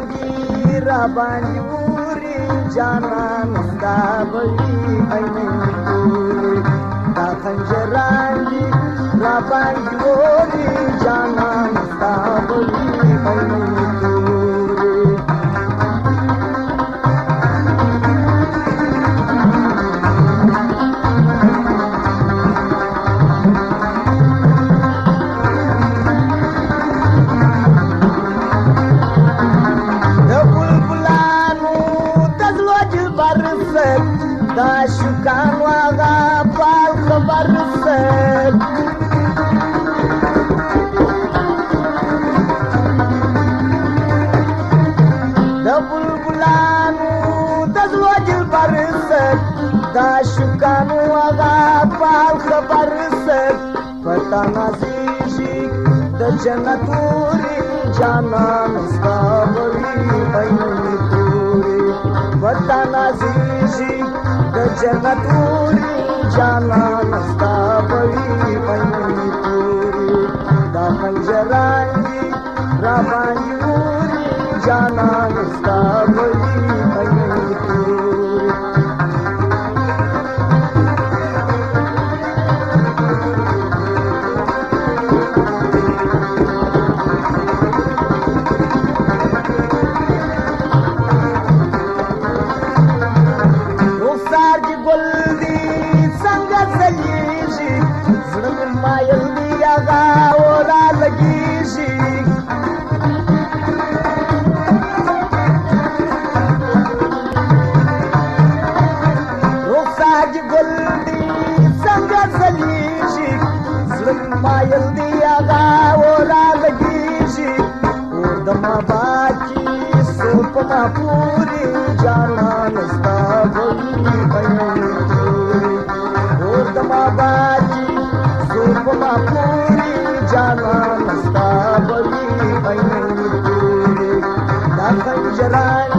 خنجرانگی را باندې اوري جانان ستا بوي عیني توري دا خنجرانگی را باندې اوري جانان ستا بوي عیني توري دا شکان واغا پال خبر سر دا بلبلانو دزواج برسر دا شکان واغا پال خبر سر پتا نازیشی دا جنتوری جانان استابوی بینی توری پتا نازیشی جنتوری جانان ستا بوي عیني توري دا خنجرانگی را باندې اوري جانان ستا بوي عیني توري مایل دی آغا اورا لگیشی رخساج گل دی سنگا سلیشی ظلم مایل دی آغا اورا لگیشی اور دما باکی سوپ ما پوری جانان ستا بوئی عیني توري اور دما باکی پما پوری جانان ستا بوي عیني توري دا خنجران